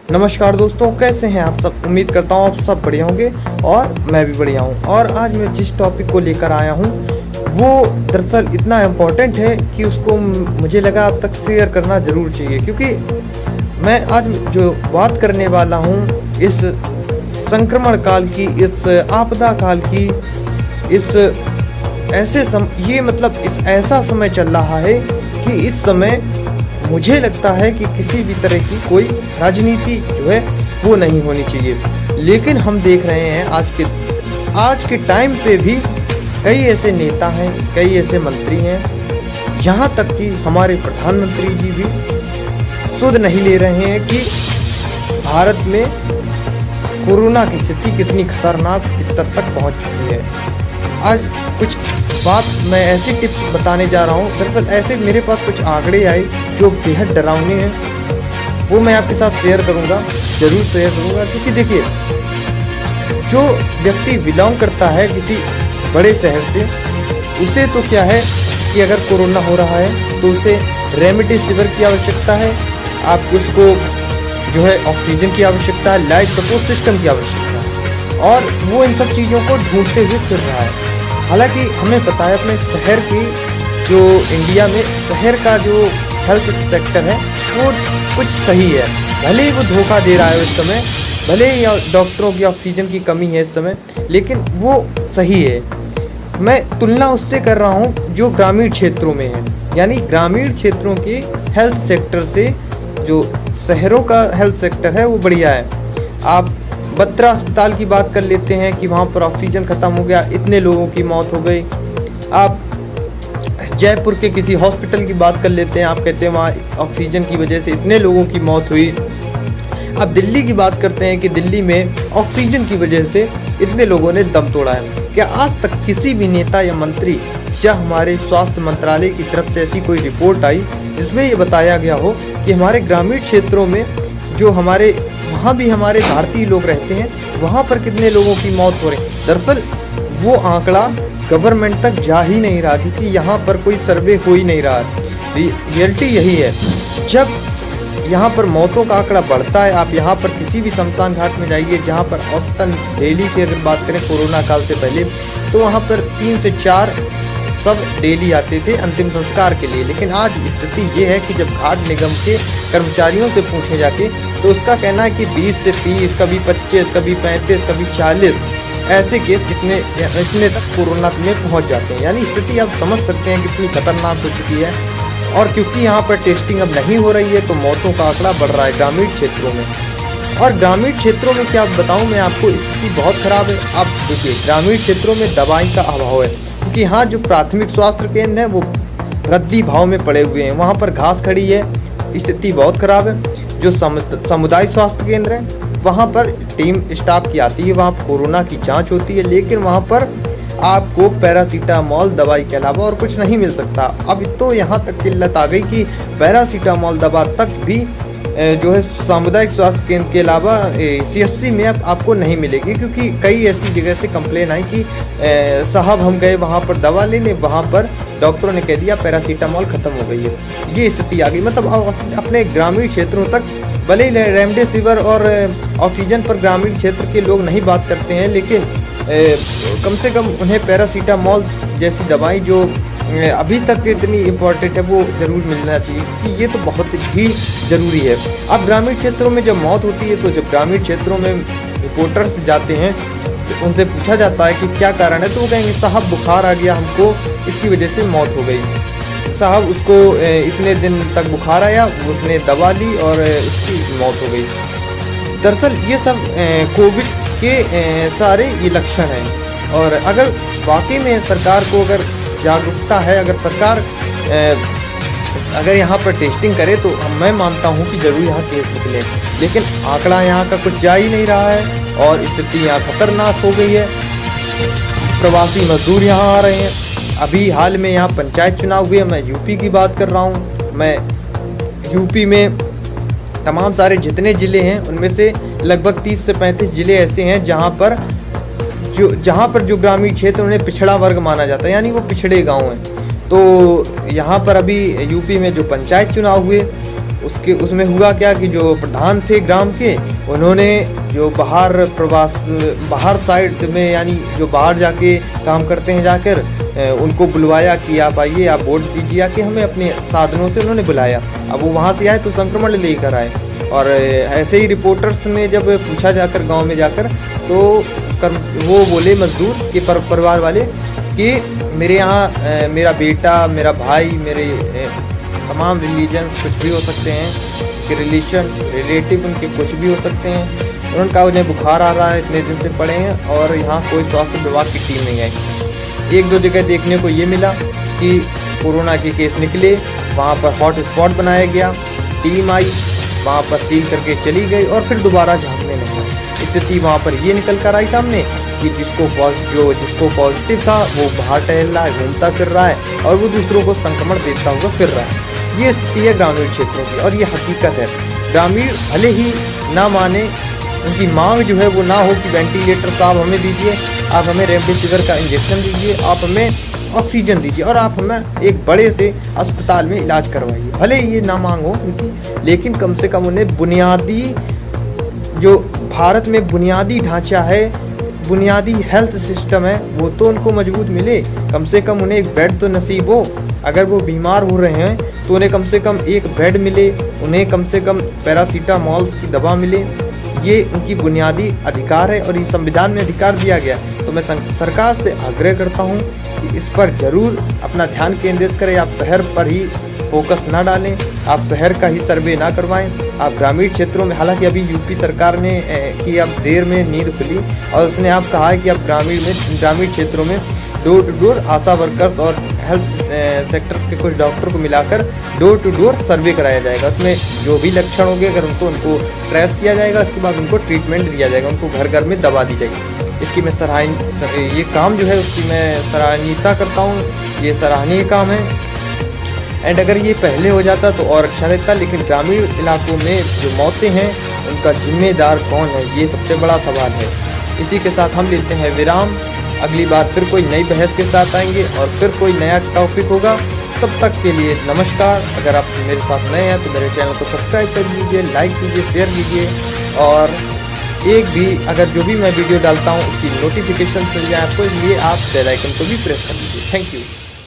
नमस्कार दोस्तों, कैसे हैं आप सब। उम्मीद करता हूँ आप सब बढ़िया होंगे और मैं भी बढ़िया हूँ। और आज मैं जिस टॉपिक को लेकर आया हूँ वो दरअसल इतना इम्पोर्टेंट है कि उसको मुझे लगा आप तक शेयर करना ज़रूर चाहिए, क्योंकि मैं आज जो बात करने वाला हूँ इस संक्रमण काल की, इस आपदा काल की, इस इस ऐसा समय चल रहा है कि इस समय मुझे लगता है कि किसी भी तरह की कोई राजनीति जो है वो नहीं होनी चाहिए। लेकिन हम देख रहे हैं आज के टाइम पे भी कई ऐसे नेता हैं, कई ऐसे मंत्री हैं, यहाँ तक कि हमारे प्रधानमंत्री जी भी सुध नहीं ले रहे हैं कि भारत में कोरोना की स्थिति कितनी खतरनाक स्तर तक पहुँच चुकी है। आज कुछ बात मैं ऐसी टिप्स बताने जा रहा हूँ। दरअसल ऐसे मेरे पास कुछ आंकड़े आए जो बेहद डरावने हैं, वो मैं आपके साथ शेयर करूँगा, ज़रूर शेयर करूँगा। क्योंकि देखिए, जो व्यक्ति बिलोंग करता है किसी बड़े शहर से, उसे तो क्या है कि अगर कोरोना हो रहा है तो उसे रेमडेसिविर की आवश्यकता है, आप उसको जो है ऑक्सीजन की आवश्यकता है, लाइफ सपोर्ट सिस्टम की आवश्यकता है, और वो इन सब चीज़ों को ढूंढते हुए फिर रहा है। हालांकि हमें पता है अपने शहर की जो इंडिया में शहर का जो हेल्थ सेक्टर है वो कुछ सही है, भले ही वो धोखा दे रहा है इस समय, भले ही डॉक्टरों की ऑक्सीजन की कमी है इस समय, लेकिन वो सही है। मैं तुलना उससे कर रहा हूँ जो ग्रामीण क्षेत्रों में है, यानी ग्रामीण क्षेत्रों के हेल्थ सेक्टर से जो शहरों का हेल्थ सेक्टर है वो बढ़िया है। आप बत्रा अस्पताल की बात कर लेते हैं कि वहाँ पर ऑक्सीजन ख़त्म हो गया, इतने लोगों की मौत हो गई। आप जयपुर के किसी हॉस्पिटल की बात कर लेते हैं, आप कहते हैं वहाँ ऑक्सीजन की वजह से इतने लोगों की मौत हुई। अब दिल्ली की बात करते हैं कि दिल्ली में ऑक्सीजन की वजह से इतने लोगों ने दम तोड़ा है। क्या आज तक किसी भी नेता या मंत्री या हमारे स्वास्थ्य मंत्रालय की तरफ से ऐसी कोई रिपोर्ट आई जिसमें ये बताया गया हो कि हमारे ग्रामीण क्षेत्रों में जो वहाँ भी हमारे भारतीय लोग रहते हैं, वहाँ पर कितने लोगों की मौत हो रही है? दरअसल वो आंकड़ा गवर्नमेंट तक जा ही नहीं रहा, क्योंकि यहाँ पर कोई सर्वे हो ही नहीं रहा है। रियलिटी यही है, जब यहाँ पर मौतों का आंकड़ा बढ़ता है, आप यहाँ पर किसी भी शमशान घाट में जाइए जहाँ पर औसतन डेली की अगर बात करें कोरोना काल से पहले, तो वहाँ पर 3 से 4 सब डेली आते थे अंतिम संस्कार के लिए। लेकिन आज स्थिति ये है कि जब घाट निगम के कर्मचारियों से पूछे जाके तो उसका कहना है कि 20 से 30, कभी 25, कभी 35, कभी 40 ऐसे केस इतने तक कोरोना में पहुंच जाते हैं। यानी स्थिति आप समझ सकते हैं कितनी खतरनाक हो चुकी है। और क्योंकि यहाँ पर टेस्टिंग अब नहीं हो रही है तो मौतों का आंकड़ा बढ़ रहा है ग्रामीण क्षेत्रों में। और ग्रामीण क्षेत्रों में क्या बताऊँ मैं आपको, स्थिति बहुत ख़राब है। आप देखिए, ग्रामीण क्षेत्रों में दवाई का अभाव है, क्योंकि यहाँ जो प्राथमिक स्वास्थ्य केंद्र हैं वो रद्दी भाव में पड़े हुए हैं, वहाँ पर घास खड़ी है, स्थिति बहुत ख़राब है। जो सामुदायिक स्वास्थ्य केंद्र है वहाँ पर टीम स्टाफ की आती है, वहाँ कोरोना की जांच होती है, लेकिन वहाँ पर आपको पैरासीटामॉल दवाई के अलावा और कुछ नहीं मिल सकता। अब तो यहाँ तक किल्लत आ गई कि पैरासीटामॉल दवा तक भी जो है सामुदायिक स्वास्थ्य केंद्र के अलावा CSC में अब आपको नहीं मिलेगी, क्योंकि कई ऐसी जगह से कंप्लेन आई कि साहब हम गए वहाँ पर दवा लेने, वहाँ पर डॉक्टरों ने कह दिया पैरासीटामॉल ख़त्म हो गई है। ये स्थिति आ गई। मतलब अपने ग्रामीण क्षेत्रों तक भले ही रेमडेसिविर और ऑक्सीजन पर ग्रामीण क्षेत्र के लोग नहीं बात करते हैं, लेकिन कम से कम उन्हें पैरासीटामॉल जैसी दवाई जो अभी तक इतनी इम्पोर्टेंट है वो ज़रूर मिलना चाहिए, क्योंकि ये तो बहुत ही ज़रूरी है। अब ग्रामीण क्षेत्रों में जब मौत होती है तो जब ग्रामीण क्षेत्रों में रिपोर्टर्स जाते हैं तो उनसे पूछा जाता है कि क्या कारण है, तो वो कहेंगे साहब बुखार आ गया हमको, इसकी वजह से मौत हो गई। साहब उसको इतने दिन तक बुखार आया, उसने दवा ली और उसकी मौत हो गई। दरअसल ये सब कोविड के सारे ये लक्षण हैं। और अगर वाकई में सरकार को अगर जागरूकता है, अगर सरकार अगर यहाँ पर टेस्टिंग करे तो मैं मानता हूँ कि ज़रूर यहाँ केस निकले, लेकिन आंकड़ा यहाँ का कुछ जा ही नहीं रहा है और स्थिति यहाँ खतरनाक हो गई है। प्रवासी मजदूर यहाँ आ रहे हैं। अभी हाल में यहाँ पंचायत चुनाव हुए, मैं यूपी की बात कर रहा हूँ। मैं यूपी में तमाम सारे जितने ज़िले हैं उनमें से लगभग 30 से 35 ज़िले ऐसे हैं जहाँ पर जो ग्रामीण क्षेत्र उन्हें पिछड़ा वर्ग माना जाता है, यानी वो पिछड़े गांव हैं। तो यहाँ पर अभी यूपी में जो पंचायत चुनाव हुए उसमें हुआ क्या कि जो प्रधान थे ग्राम के, उन्होंने जो बाहर साइड में, यानी जो बाहर जाके काम करते हैं जाकर, उनको बुलवाया कि आप आइए, आप वोट दीजिए आके हमें। अपने साधनों से उन्होंने बुलाया। अब वो वहाँ से आए तो संक्रमण लेकर आए। और ऐसे ही रिपोर्टर्स ने जब पूछा जाकर गांव में जाकर, तो वो बोले मजदूर के परिवार वाले कि मेरे यहाँ मेरा बेटा, मेरा भाई, मेरे तमाम रिलीजन्स कुछ भी हो सकते हैं, कि रिलेटिव उनके कुछ भी हो सकते हैं। उन्होंने कहा उन्हें बुखार आ रहा है, इतने दिन से पड़े हैं और यहाँ कोई स्वास्थ्य विभाग की टीम नहीं आई। एक दो जगह देखने को ये मिला कि कोरोना के केस निकले, वहाँ पर हॉट स्पॉट बनाया गया, टीम आई, वहाँ पर सील करके चली गई और फिर दोबारा झांकने लगी। स्थिति वहाँ पर ये निकल कर आई सामने कि जिसको पॉजिटिव था वो बाहर टहल रहा है, घूमता फिर रहा है और वो दूसरों को संक्रमण देता हुआ फिर रहा है। ये स्थिति है ग्रामीण क्षेत्रों की और ये हकीकत है। ग्रामीण भले ही ना माने, उनकी मांग जो है वो ना हो कि वेंटिलेटर साहब हमें दीजिए, आप हमें रेमडेसिविर का इंजेक्शन दीजिए, आप हमें ऑक्सीजन दीजिए और आप हमें एक बड़े से अस्पताल में इलाज करवाइए। भले ही ये ना मांग हो उनकी, लेकिन कम से कम उन्हें बुनियादी, जो भारत में बुनियादी ढांचा है, बुनियादी हेल्थ सिस्टम है, वो तो उनको मजबूत मिले। कम से कम उन्हें एक बेड तो नसीब हो। अगर वो बीमार हो रहे हैं तो उन्हें कम से कम एक बेड मिले, उन्हें कम से कम पैरासीटामॉल्स की दवा मिले। ये उनकी बुनियादी अधिकार है और इस संविधान में अधिकार दिया गया। तो मैं सरकार से आग्रह करता हूँ कि इस पर ज़रूर अपना ध्यान केंद्रित करें। आप शहर पर ही फोकस ना डालें, आप शहर का ही सर्वे ना करवाएं। आप ग्रामीण क्षेत्रों में, हालांकि अभी यूपी सरकार ने कि अब देर में नींद खुली और उसने आप कहा है कि अब ग्रामीण क्षेत्रों में door to door ASHA workers और हेल्थ सेक्टर्स के कुछ डॉक्टर को मिलाकर डोर टू डोर सर्वे कराया जाएगा। उसमें जो भी लक्षण होंगे अगर उनको ट्रेस किया जाएगा, उसके बाद उनको ट्रीटमेंट दिया जाएगा, उनको घर घर में दवा दी जाएगी। इसकी मैं ये काम जो है उसकी मैं सराहनीयता करता हूँ। ये सराहनीय काम है एंड अगर ये पहले हो जाता तो और अच्छा रहता। लेकिन ग्रामीण इलाकों में जो मौतें हैं उनका जिम्मेदार कौन है, ये सबसे बड़ा सवाल है। इसी के साथ हम लेते हैं विराम। अगली बार फिर कोई नई बहस के साथ आएंगे और फिर कोई नया टॉपिक होगा। तब तक के लिए नमस्कार। अगर आप मेरे साथ नए हैं तो मेरे चैनल को सब्सक्राइब कर लीजिए, लाइक कीजिए, शेयर कीजिए और एक भी अगर जो भी मैं वीडियो डालता हूँ उसकी नोटिफिकेशन मिल जाए आपको, इसलिए आप बेल आइकन को भी प्रेस कर लीजिए। Thank you.